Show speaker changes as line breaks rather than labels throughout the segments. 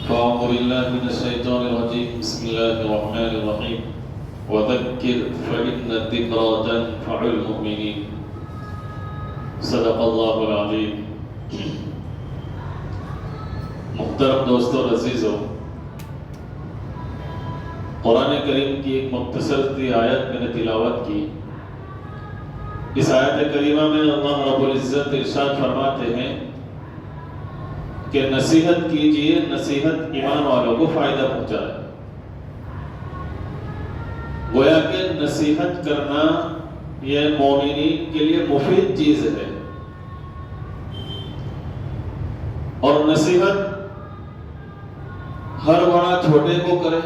فأعوذ بالله من الشيطان الرجيم بسم الله الرحمن الرحيم وذكر فإن الذكرى تنفع المؤمنين صدق اللہ العظیم. محترم دوستو اور عزیزو، قرآن کریم کی ایک مختصر سی آیت میں نے تلاوت کی. اس آیت کریمہ میں اللہ رب العزت ارشاد فرماتے ہیں کہ نصیحت کیجئے، نصیحت ایمان والوں کو فائدہ پہنچائے. گویا کہ نصیحت کرنا یہ مومنین کے لیے مفید چیز ہے، اور نصیحت ہر بڑا چھوٹے کو کرے،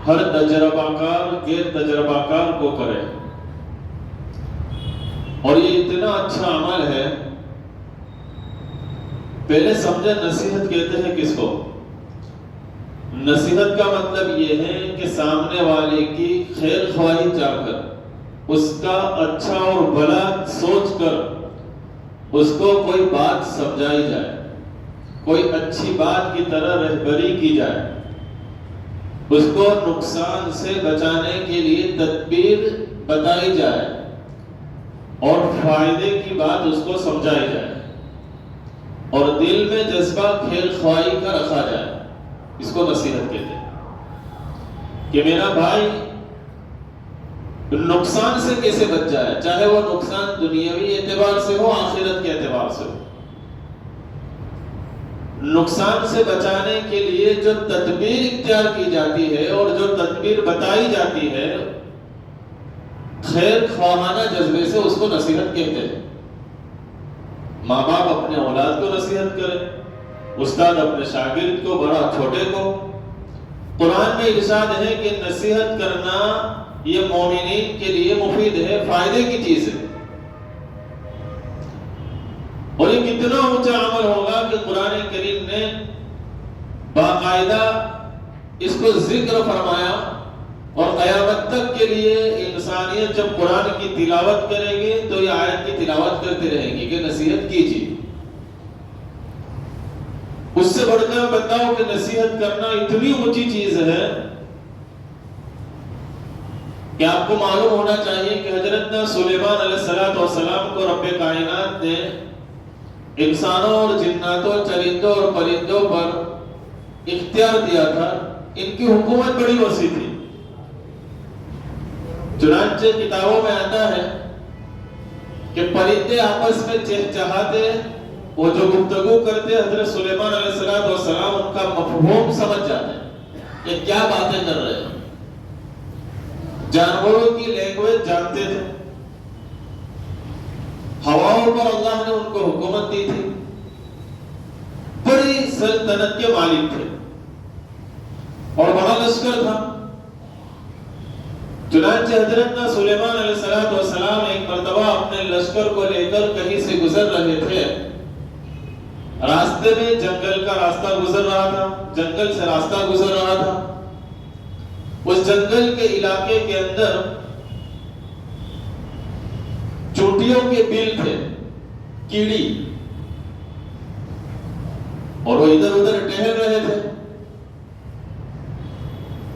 ہر تجربہ کار غیر تجربہ کار کو کرے. اور یہ اتنا اچھا عمل ہے. پہلے سمجھے نصیحت کہتے ہیں کس کو؟ نصیحت کا مطلب یہ ہے کہ سامنے والے کی خیر خواہی چاہ کر، اس کا اچھا اور بھلا سوچ کر اس کو کوئی بات سمجھائی جائے، کوئی اچھی بات کی طرح رہبری کی جائے، اس کو نقصان سے بچانے کے لیے تدبیر بتائی جائے اور فائدے کی بات اس کو سمجھائی جائے، اور دل میں جذبہ خیر خواہی کا رکھا جائے. اس کو نصیحت کہتے ہیں کہ میرا بھائی نقصان سے کیسے بچ جائے، چاہے وہ نقصان دنیاوی اعتبار سے ہو، آخرت کے اعتبار سے ہو. نقصان سے بچانے کے لیے جو تدبیر اختیار کی جاتی ہے اور جو تدبیر بتائی جاتی ہے، خیر خواہانہ جذبے سے اس کو نصیحت کہتے ہیں. ماں باپ اپنے اولاد کو نصیحت کرے، استاد اپنے شاگرد کو، بڑا چھوٹے کو. قرآن میں ارشاد ہے کہ نصیحت کرنا یہ مومنین کے لیے مفید ہے، فائدے کی چیز ہے. اور یہ کتنا اونچا عمل ہوگا کہ قرآن کریم نے باقاعدہ اس کو ذکر فرمایا، اور قیامت تک کے لیے انسانیت جب قرآن کی تلاوت کرے گی تو یہ آیت کی تلاوت کرتے رہے گی کہ نصیحت کیجیے. اس سے بڑھ کر بتاؤ کہ نصیحت کرنا اتنی اونچی چیز ہے کہ آپ کو معلوم ہونا چاہیے کہ حضرت سلیمان علیہ السلام کو رب کائنات نے انسانوں اور جناتوں، چرندوں اور پرندوں پر اختیار دیا تھا. ان کی حکومت بڑی وسیع تھی. چنانچہ کتابوں میں آتا ہے کہ پرندے آپس میں چہچہاتے، وہ جو گفتگو کرتے حضرت سلیمان علیہ السلام ان کا مفہوم سمجھ جاتے کہ کیا باتیں کر رہے ہیں. جانوروں کی لینگویج جانتے تھے. ہواؤں پر اللہ نے ان کو حکومت دی تھی. بڑی سلطنت کے مالک تھے اور بڑا لشکر تھا. چنانچہ حضرت سلیمان علیہ السلام ایک مرتبہ اپنے لشکر کو لے کر کہیں سے گزر رہے تھے. راستے میں جنگل کا راستہ گزر رہا تھا، جنگل سے راستہ گزر رہا تھا. اس جنگل کے علاقے کے اندر چونٹیوں کے بل تھے، کیڑی، اور وہ ادھر ادھر ٹہل رہے تھے.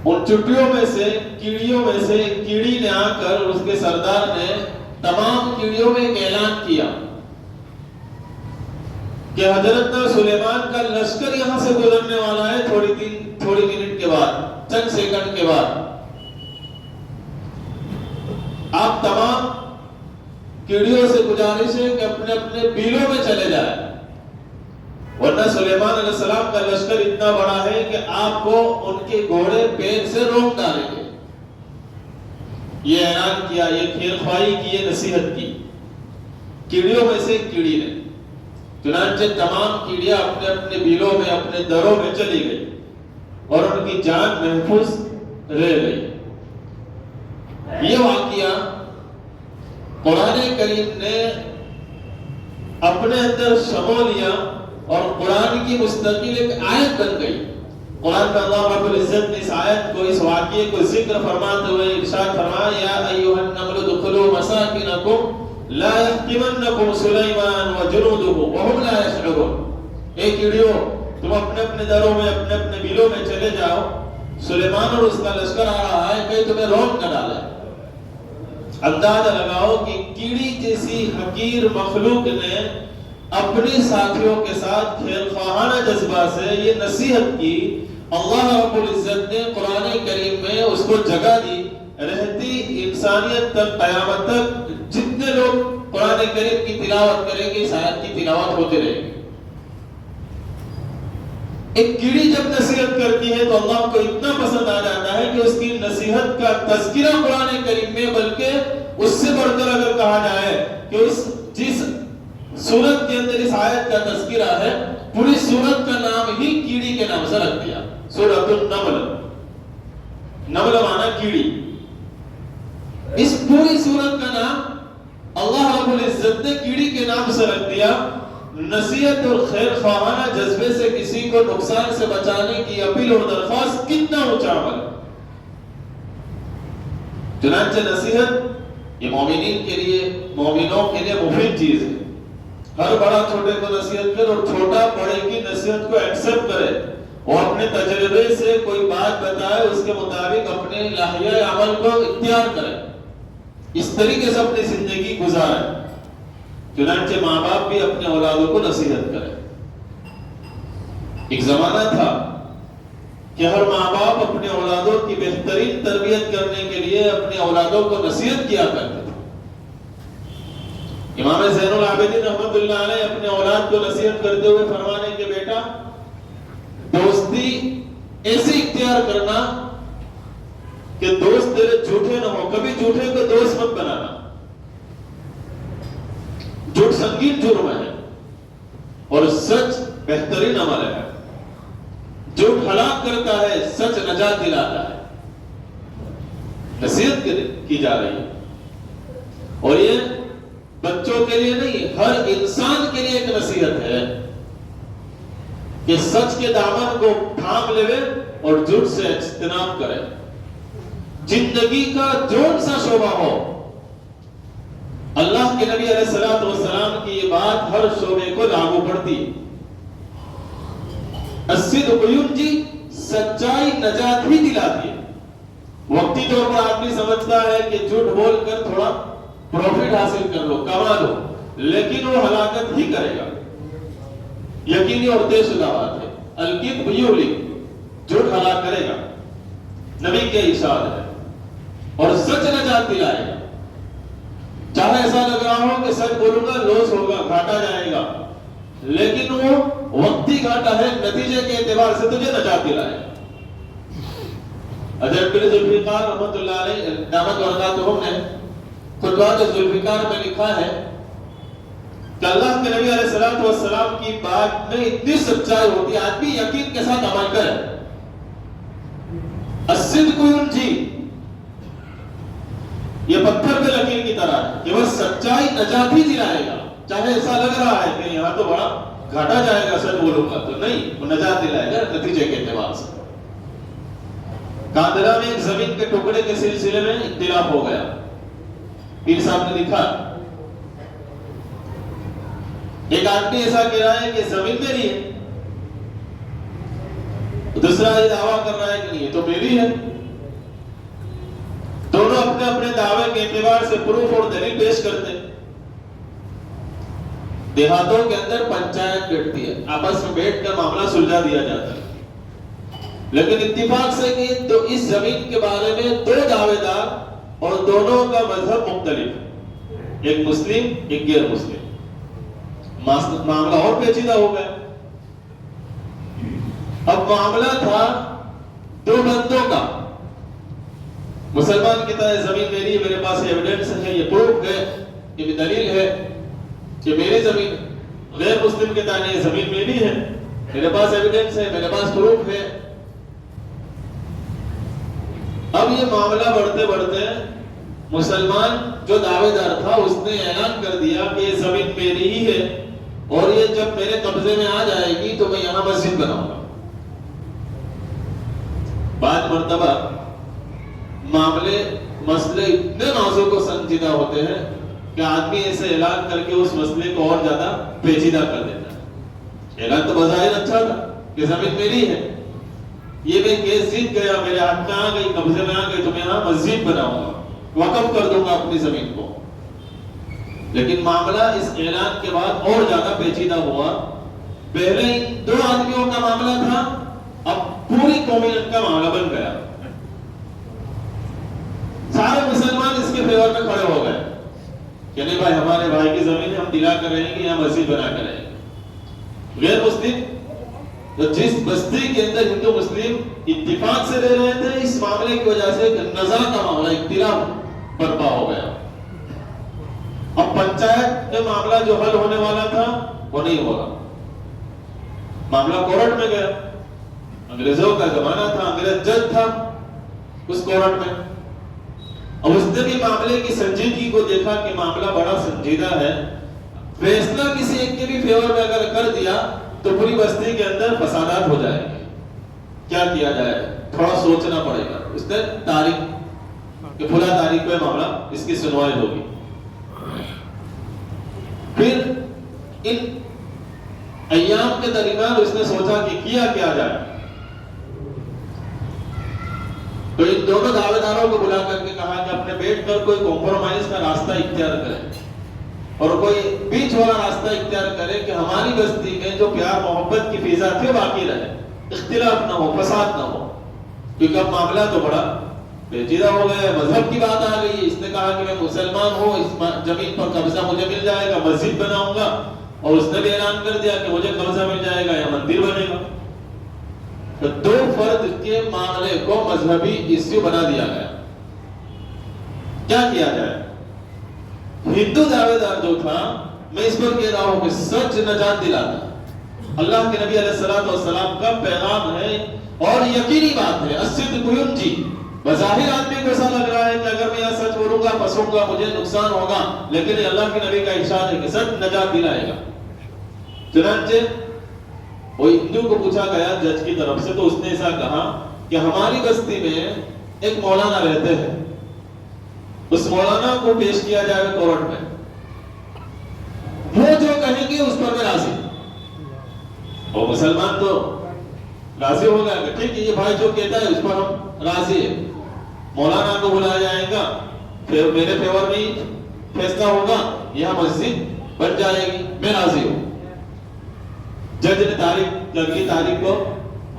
ان چونٹیوں میں سے، کیڑیوں میں سے ایک کیڑی نے آ کر، اس کے سردار نے تمام کیڑیوں میں ایک اعلان کیا کہ حضرت سلیمان کا لشکر یہاں سے گزرنے والا ہے تھوڑی منٹ کے بعد، چند سیکنڈ کے بعد. آپ تمام کیڑیوں سے گزارش ہے کہ اپنے اپنے بیلوں میں چلے جائیں، ورنہ سلیمان علیہ السلام کا لشکر اتنا بڑا ہے کہ آپ کو ان کے گھوڑے پیر سے روک ڈالیں گے. یہ اعلان کیا، یہ خیر خواہی کی، یہ نصیحت کی کیڑیوں میں سے ایک کیڑی نے. چنانچہ تمام کیڑیاں اپنے اپنے بیلوں میں، اپنے دروں میں چلی گئی اور ان کی جان محفوظ رہ گئی. یہ واقعہ قرآن کریم نے اپنے اندر شمو لیا اور قرآن کی مستقل ایک آیت بن گئی. قرآن میں اللہ رب العزت نے اس آیت کو، اس واقعے کو ذکر فرماتے ہوئے ارشاد فرمایا: یا ایھا النمل ادخلوا مساکنکم لا يحطمنکم سلیمان وجنودہ وهم لا يشعرون. اے کیڑیوں، تم اپنے اپنے دروں میں اپنے اپنے بیلوں میں چلے جاؤ، سلیمان اور اس کا لشکر آ رہا ہے، کہیں تمہیں روک نہ ڈالے۔ اندازہ لگاؤ کہ کیڑی جیسی حقیر مخلوق نے اپنے ساتھیوں کے ساتھ کھیل خواہانہ جذبہ سے یہ نصیحت کی۔ اللہ رب العزت نے قرآن کریم میں اس کو جگہ دی، رہتی انسانیت تک قیامت تک جتنے لوگ قرآن کریم کی تلاوت کریں گے اس آیت کی تلاوت ہوتے رہے گی۔ ایک کیڑی جب نصیحت کرتی ہے تو اللہ کو اتنا پسند آ جاتا ہے کہ اس کی نصیحت کا تذکرہ قرآن کریم میں، بلکہ اس سے بڑھ کر اگر کہا جائے کہ جس سورت کے اندر اس آیت کا تذکرہ ہے، پوری سورت کا نام ہی کیڑی کے نام سے رکھ دیا، سورۃ النمل۔ نمل مانا کیڑی۔ اس پوری سورت کا نام اللہ رب العزت نے کیڑی کے نام سے رکھ دیا۔ نصیحت اور خیر خواہانہ جذبے سے کسی کو نقصان سے بچانے کی اپیل اور درخواست کتنا اونچا عمل ہے۔ چنانچہ نصیحت یہ مومنین کے لیے، مومنوں کے لیے مفید چیز ہے۔ ہر بڑا چھوٹے کو نصیحت کرے اور چھوٹا بڑے کی نصیحت کو ایکسپٹ کرے اور اپنے تجربے سے کوئی بات بتائے، اس کے مطابق اپنے لائحہ عمل کو اختیار کرے، اس طریقے سے اپنی زندگی گزارے۔ چنانچہ ماں باپ بھی اپنے اولادوں کو نصیحت کرے۔ ایک زمانہ تھا کہ ہر ماں باپ اپنے اولادوں کی بہترین تربیت کرنے کے لیے اپنے اولادوں کو نصیحت کیا کرتے تھے۔ امام زین العابدین رحمۃ اللہ علیہ اپنے اولاد کو نصیحت کرتے ہوئے فرمانے کہ بیٹا، دوستی ایسے اختیار کرنا کہ دوست تیرے جھوٹے نہ ہو، کبھی جھوٹے کو دوست مت بنانا۔ جھوٹ سنگین جرم ہے اور سچ بہترین عمل ہے۔ جھوٹ ہلاک کرتا ہے، سچ نجات دلاتا ہے۔ نصیحت کی جا رہی ہے، اور یہ بچوں کے لیے نہیں، ہر انسان کے لیے ایک نصیحت ہے کہ سچ کے دامن کو تھام لے اور جھوٹ سے اجتناب کرے۔ زندگی کا جون سا شعبہ ہو، اللہ کے نبی علیہ السلام کی یہ بات ہر شعبے کو لاگو پڑتی ہے۔ الصدق ینجی، سچائی نجات ہی دلاتی ہے۔ وقتی طور پر آدمی سمجھتا ہے کہ جھوٹ بول کر تھوڑا پروفٹ حاصل کر لو، کما لو، لیکن وہ ہلاکت ہی کرے گا۔ یقینی اور طے شدہ بات ہے، الکذب یہلک، جھوٹ ہلاک کرے گا، نبی کے ارشاد ہے، اور سچ نجات دلائے گا۔ چاہے ایسا لگ رہا ہو کہ سچ بولوں گا لوس ہوگا، گھاٹا جائے گا، لیکن وہ وقتی گھاٹا ہے، نتیجے کے اعتبار سے تجھے نجات دلائے گا۔ حضرت ذوالفقار رحمۃ اللہ علیہ دامت برکاتہم نے خطبات ذوالفقار میں لکھا ہے کہ اللہ کے نبی علیہ السلام کی بات میں اتنی سچائی ہوتی ہے، آدمی یقین کے ساتھ عمل کرے۔ الصدق ینجی، یہ پتھر پہ لکیر کی طرح ہے کہ وہ سچائی نجات ہی دلائے گا۔ چاہے ایسا لگ رہا ہے کہ یہاں تو بڑا گھاٹا جائے گا سچ بولوں گا، تو نہیں، وہ نجات دلائے گا نتیجے کے اعتبار سے۔ کاندرا میں ایک زمین کے ٹکڑے کے سلسلے میں اختلاف ہو گیا۔ پیر صاحب نے لکھا، ایک آدمی ایسا کہہ رہا ہے کہ زمین میری ہے، دوسرا یہ دعویٰ کر رہا ہے کہ نہیں، یہ تو میری ہے۔ دونوں اپنے اپنے دعوے کے اعتبار سے پروف اور دلیل پیش کرتے ہیں۔ دیہاتوں کے اندر پنچایت بیٹھتی ہے، آپس میں بیٹھ کر معاملہ سلجھا دیا جاتا ہے، لیکن اتفاق سے کہ تو اس زمین کے بارے میں دو دعوے دار اور دونوں کا مذہب مختلف ہے، ایک مسلم ایک غیر مسلم۔ معاملہ اور پیچیدہ ہو گیا۔ اب معاملہ تھا دو بندوں کا، مسلمان کہتا ہے زمین میری ہے، میرے پاس ایویڈنس ہے، یہ پروف ہے، یہ بھی دلیل ہے کہ میری زمین۔ غیر مسلم کہتا ہے یہ زمین میری ہے، میرے پاس ایویڈنس ہے، میرے پاس پروف ہے۔ اب یہ معاملہ بڑھتے بڑھتے مسلمان جو دعوے دار تھا اس نے اعلان کر دیا کہ یہ زمین میری ہی ہے، اور یہ جب میرے قبضے میں آ جائے گی تو میں یہاں مسجد بناؤں گا۔ بعض مرتبہ مسئلے اتنے نازک و سنجیدہ ہوتے ہیں کہ آدمی ایسے اعلان کر کے اس مسئلے کو اور زیادہ پیچیدہ کر دیتا ہے۔ اعلان تو بظاہر اچھا تھا، کہ زمین میری ہے، یہ میں کیس جیت گیا، میرے ہاتھ میں آ گئی، قبضے میں آ گئی، تو میں یہاں مسجد بناؤں گا، وقف کر دوں گا اپنی زمین کو۔ لیکن معاملہ اس اعلان کے بعد اور زیادہ پیچیدہ ہوا۔ پہلے 2 آدمیوں کا معاملہ تھا، اب پوری قومیت کا معاملہ بن گیا۔ سارے مسلمان اس کے فیور میں کھڑے ہو گئے کہ نہیں بھائی، ہمارے بھائی کی زمین ہے، ہم دلا کر رہیں گے، یہاں مسجد بنا کر رہیں گے۔ غیر مسلم تو جس بستی کے اندر ہندو مسلم اتفاق سے رہ رہے تھے، اس معاملے کی وجہ سے نزاع کا معاملہ، اختلاف برپا ہو گیا۔ اب پنچایت کا معاملہ جو حل ہونے والا تھا وہ نہیں ہو رہا، معاملہ کورٹ میں گیا۔ انگریزوں کا زمانہ تھا، انگریز جج تھا اس کورٹ میں۔ اب اس نے بھی معاملے کی سنجیدگی کو دیکھا کہ معاملہ بڑا سنجیدہ ہے، فیصلہ کسی ایک کے بھی فیور میں اگر کر دیا تو پوری بستی کے اندر فسادات ہو جائیں گے، کیا کیا جائے، تھوڑا سوچنا پڑے گا۔ اس نے تاریخ کہ فلاں تاریخ پہ معاملہ اس کی سنوائی ہوگی۔ پھر ان ایام کے درمیان اس نے سوچا کہ کیا جائے، تو ان دونوں دعوے داروں کو بلا کر کے کہا کہ اپنے بیٹھ کر کوئی کمپرومائز کا راستہ اختیار کریں اور کوئی بیچ والا راستہ اختیار کرے کہ ہماری بستی میں جو پیار محبت کی فضا تھی باقی رہے، اختلاف نہ ہو، فساد نہ ہو۔ کیونکہ اب معاملہ تو بڑا پیچیدہ ہو گیا ہے، مذہب کی بات آ گئی ہے۔ اس نے کہا کہ میں مسلمان ہوں، اس زمین پر قبضہ مجھے مل جائے گا، مسجد بناؤں گا، اور اس نے بھی اعلان کر دیا کہ مجھے قبضہ مل جائے گا یا مندر بنے گا۔ تو 2 فرد کے معاملے کو مذہبی ایشو بنا دیا گیا۔ کیا کیا جائے؟ ہندو دعوے دار جو تھا، میں اس پر کہہ رہا ہوں کہ سچ نجات دلاتا، اللہ کے نبی علیہ السلام کا پیغام ہے اور یقینی بات ہے، الصدق ینجی۔ بظاہر آدمی کو ایسا لگ رہا ہے کہ اگر میں یہ سچ بولوں گا پھنسوں گا، مجھے نقصان ہوگا، لیکن یہ اللہ کے نبی کا ارشاد ہے کہ سچ نجات دلائے گا۔ چنانچہ وہ ہندو کو پوچھا گیا جج کی طرف سے، تو اس نے ایسا کہا کہ ہماری بستی میں ایک مولانا رہتے ہیں، اس مولانا کو پیش کیا جائے کورٹ میں، وہ جو کہیں گے اس پر میں راضی۔ اور مسلمان تو راضی ہو گیا کہ ٹھیک ہے، یہ بھائی جو کہتا ہے اس پر ہم راضی ہیں۔ مولانا کو بلایا جائے گا، پھر میرے فیور میں فیصلہ ہوگا، یہاں مسجد بن جائے گی، میں راضی ہوں۔ جج نے اگلی تاریخ کو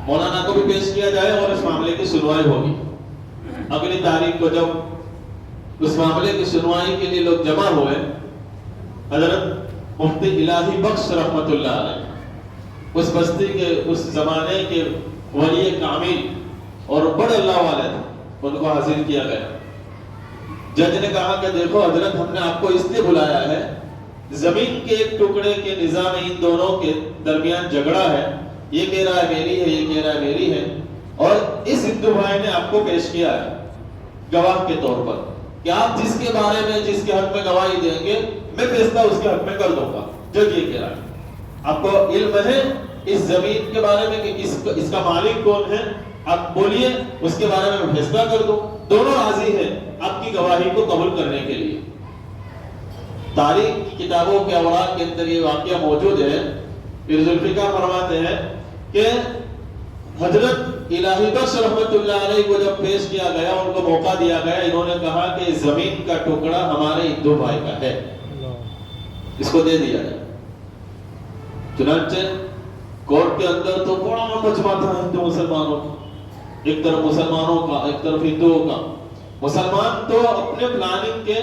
مولانا کو بھی پیش کیا جائے اور اس معاملے کی سنوائی ہوگی۔ اگلی تاریخ کو جب اس معاملے کی سنوائی کے لیے لوگ جمع ہوئے، حضرت مفتی الہی بخش رحمت اللہ علیہ، اس بستی کے اس زمانے کے ولی کامل اور بڑے اللہ والے تھے، ان کو حاضر کیا گیا۔ جج نے کہا کہ دیکھو حضرت، ہم نے آپ کو اس لیے بلایا ہے، زمین کے ایک ٹکڑے کے نظام ان دونوں کے درمیان جھگڑا ہے، یہ کہہ رہا ہے میری ہے، یہ کہہ رہا ہے میری ہے، اور اس ہندو بھائی نے آپ کو پیش کیا ہے گواہ کے طور پر کہ آپ جس کے بارے میں، جس کے حق میں گواہی دیں گے، میں فیصلہ اس کے حق میں کر دوں گا۔ جج یہ کہہ رہا ہے، آپ کو علم ہے اس زمین کے بارے میں کہ اس کا مالک کون ہے، آپ بولیے، اس کے بارے میں فیصلہ کر دوں۔ دونوں راضی ہیں آپ کی گواہی کو قبول کرنے کے لیے۔ تاریخ کی کتابوں کے اوراق کے اندر یہ واقعہ موجود ہے۔ پھر ذوالفقار فرماتے ہیں کہ حضرت الہی بخش رحمت اللہ علیہ کو جب پیش کیا گیا، ان کو موقع دیا گیا، انہوں نے کہا کہ زمین کا ٹکڑا ہمارے ہندو بھائی کا ہے، اس کو دے دیا جائے۔ چنانچہ کورٹ کے اندر تو بڑا مجمع تھا ہندو مسلمانوں کا، ایک طرف مسلمانوں کا، ایک طرف ہندوؤں کا۔ مسلمان تو اپنے پلاننگ کے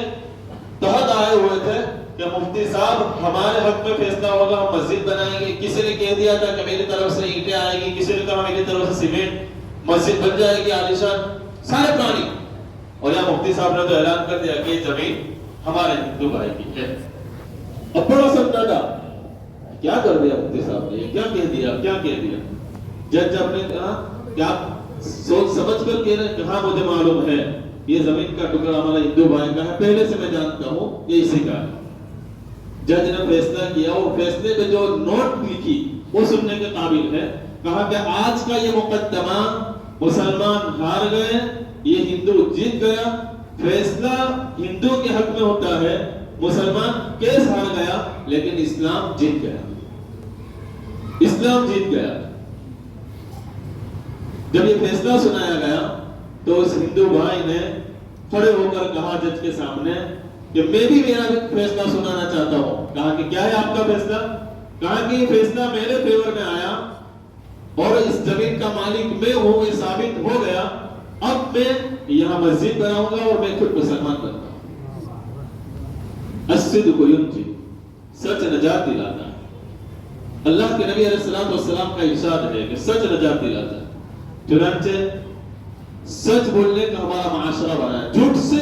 تحت آئے ہوئے تھے کہ مفتی صاحب ہمارے حق میں فیصلہ ہوگا، ہم مسجد بنائیں گے۔ کسی نے کہہ دیا تھا کہ میری طرف سے اینٹیں آئے گی، کسی نے کہا میری طرف سے سیمنٹ، مسجد بن جائے گی عالیشان، سارے پلاننگ۔ اور یہاں مفتی صاحب نے تو اعلان کر دیا کہ یہ زمین ہمارے ہندو بھائی کی ہے۔ اب بڑا سناٹا، کیا کر دیا مفتی صاحب نے، کیا کہہ دیا، کیا کہہ دیا۔ جج نے کہا کہ آپ سوچ سمجھ کر کہہ رہے ہیں کہ ہاں مجھے معلوم ہے یہ زمین کا ٹکڑا ہمارا ہندو بھائی کا ہے، پہلے سے میں جانتا ہوں یہ اسی کا ہے۔ جج نے فیصلہ کیا، اور فیصلے میں جو نوٹ لکھی وہ سننے کے قابل ہے۔ کہا کہ آج کا یہ مقدمہ مسلمان ہار گئے، یہ ہندو جیت گیا، فیصلہ ہندو کے حق میں ہوتا ہے، مسلمان کیس ہار گیا، لیکن اسلام جیت گیا، اسلام جیت گیا۔ جب یہ فیصلہ سنایا گیا تو اس ہندو بھائی نے کھڑے ہو کر کہا جج کے سامنے کہ میں بھی میرا فیصلہ سنانا چاہتا ہوں. کہا کہ کیا ہے آپ کا فیصلہ؟ کہا کہ یہ فیصلہ میرے فیور میں آیا اور اس زمین کا مالک میں ہوں، یہ ثابت ہو گیا. اب میں یہاں مسجد بناؤں گا اور میں خود مسلمان بنتا ہوں. الصدق ینجی، سچ نجات دلاتا ہے. اللہ کے نبی علیہ السلام کا ارشاد ہے کہ سچ نجات دلاتا ہے. چنانچہ سچ بولنے کا ہمارا معاشرہ بنا ہے. جھوٹ سے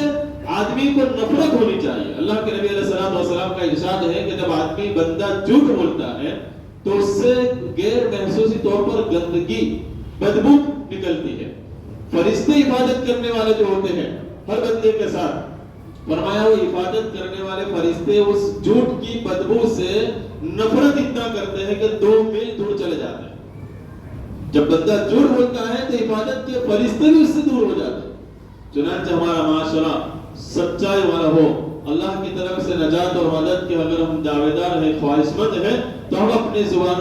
آدمی کو نفرت ہونی چاہیے. اللہ کے نبی علیہ السلام کا ارشاد ہے کہ جب آدمی بندہ جھوٹ بولتا ہے تو اس سے غیر محسوسی طور پر گندگی، بدبو نکلتی ہے. فرشتے حفاظت کرنے والے جو ہوتے ہیں ہر بندے کے ساتھ، فرمایا وہ حفاظت کرنے والے فرشتے اس جھوٹ کی بدبو سے نفرت اتنا کرتے ہیں کہ 2 میل دور چلے جاتے ہیں. جب بندہ جھوٹ بولتا ہے تو حفاظت کے فرشتے بھی اس سے دور ہو جاتے ہیں. چنانچہ ہمارا معاشرہ سچائی والا ہو، اللہ کی طرف سے نجات اور مدد کے اگر ہم دعویدار ہیں، خواہش مند ہیں، تو ہم اپنی زبان